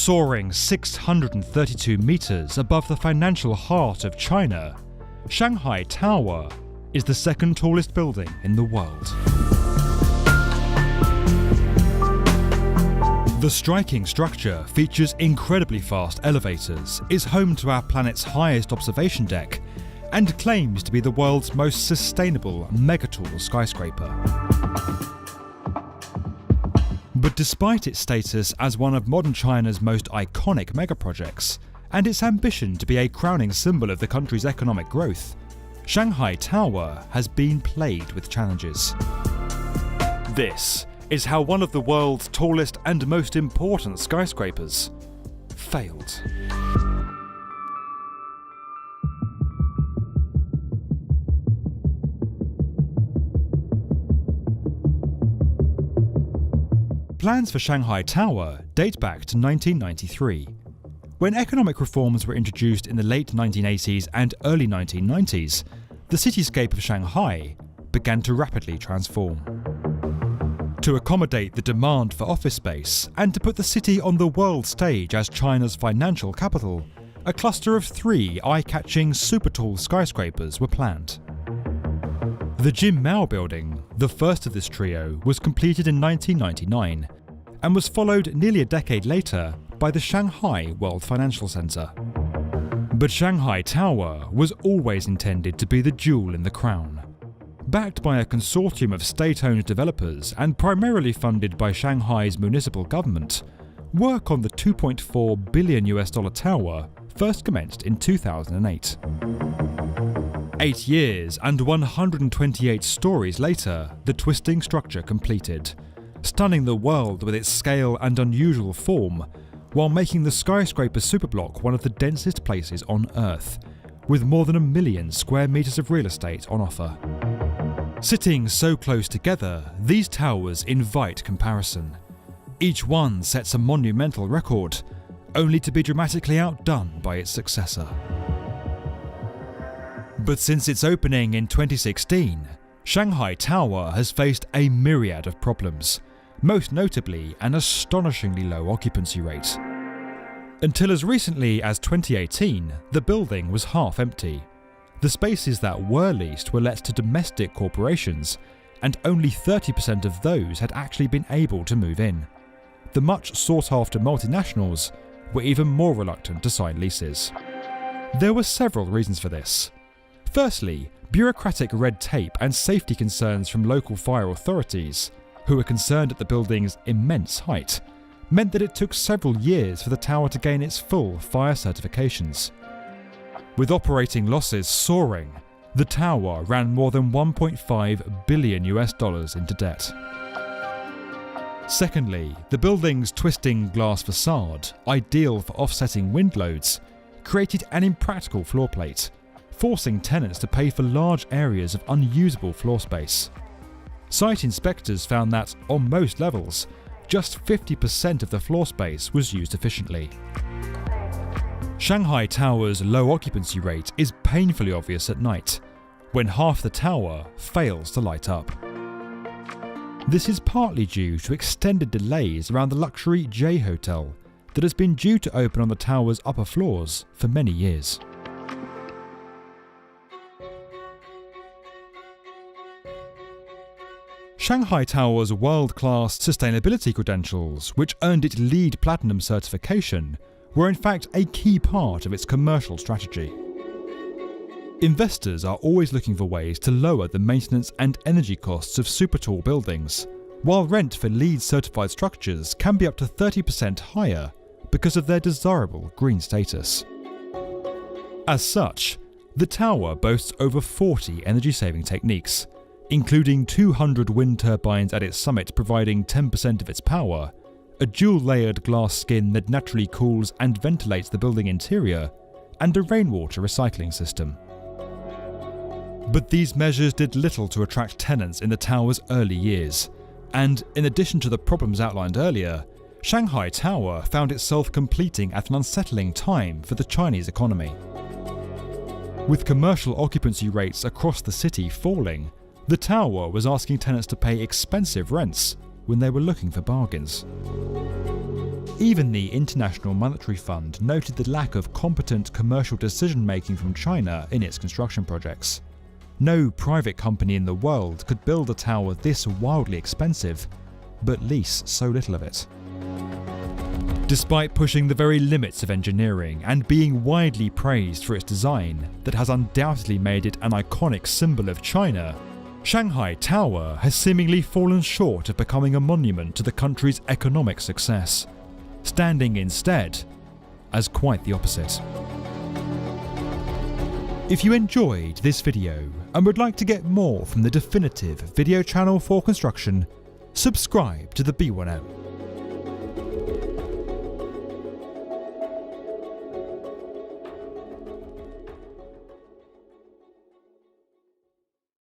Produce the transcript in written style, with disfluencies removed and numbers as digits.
Soaring 632 meters above the financial heart of China, Shanghai Tower is the second tallest building in the world. The striking structure features incredibly fast elevators, is home to our planet's highest observation deck, and claims to be the world's most sustainable megatall skyscraper. But despite its status as one of modern China's most iconic megaprojects, and its ambition to be a crowning symbol of the country's economic growth, Shanghai Tower has been plagued with challenges. This is how one of the world's tallest and most important skyscrapers failed. Plans for Shanghai Tower date back to 1993. When economic reforms were introduced in the late 1980s and early 1990s, the cityscape of Shanghai began to rapidly transform. To accommodate the demand for office space and to put the city on the world stage as China's financial capital, a cluster of 3 eye-catching super-tall skyscrapers were planned. The Jim Mao Building, the first of this trio, was completed in 1999 and was followed nearly a decade later by the Shanghai World Financial Center. But Shanghai Tower was always intended to be the jewel in the crown. Backed by a consortium of state-owned developers and primarily funded by Shanghai's municipal government, work on the $2.4 billion tower first commenced in 2008. 8 years and 128 stories later, the twisting structure completed, stunning the world with its scale and unusual form, while making the skyscraper superblock one of the densest places on Earth, with more than 1 million square meters of real estate on offer. Sitting so close together, these towers invite comparison. Each one sets a monumental record, only to be dramatically outdone by its successor. But since its opening in 2016, Shanghai Tower has faced a myriad of problems, most notably an astonishingly low occupancy rate. Until as recently as 2018, the building was half empty. The spaces that were leased were let to domestic corporations, and only 30% of those had actually been able to move in. The much sought-after multinationals were even more reluctant to sign leases. There were several reasons for this. Firstly, bureaucratic red tape and safety concerns from local fire authorities, who were concerned at the building's immense height, meant that it took several years for the tower to gain its full fire certifications. With operating losses soaring, the tower ran more than $1.5 billion into debt. Secondly, the building's twisting glass facade, ideal for offsetting wind loads, created an impractical floor plate, forcing tenants to pay for large areas of unusable floor space. Site inspectors found that, on most levels, just 50% of the floor space was used efficiently. Shanghai Tower's low occupancy rate is painfully obvious at night, when half the tower fails to light up. This is partly due to extended delays around the luxury J Hotel that has been due to open on the tower's upper floors for many years. Shanghai Tower's world-class sustainability credentials, which earned it LEED Platinum certification, were in fact a key part of its commercial strategy. Investors are always looking for ways to lower the maintenance and energy costs of super-tall buildings, while rent for LEED-certified structures can be up to 30% higher because of their desirable green status. As such, the tower boasts over 40 energy-saving techniques, including 200 wind turbines at its summit providing 10% of its power, a dual-layered glass skin that naturally cools and ventilates the building interior, and a rainwater recycling system. But these measures did little to attract tenants in the tower's early years, and in addition to the problems outlined earlier, Shanghai Tower found itself completing at an unsettling time for the Chinese economy. With commercial occupancy rates across the city falling, the tower was asking tenants to pay expensive rents when they were looking for bargains. Even the International Monetary Fund noted the lack of competent commercial decision-making from China in its construction projects. No private company in the world could build a tower this wildly expensive, but lease so little of it. Despite pushing the very limits of engineering and being widely praised for its design that has undoubtedly made it an iconic symbol of China, Shanghai Tower has seemingly fallen short of becoming a monument to the country's economic success, standing instead as quite the opposite. If you enjoyed this video and would like to get more from the definitive video channel for construction, subscribe to the B1M.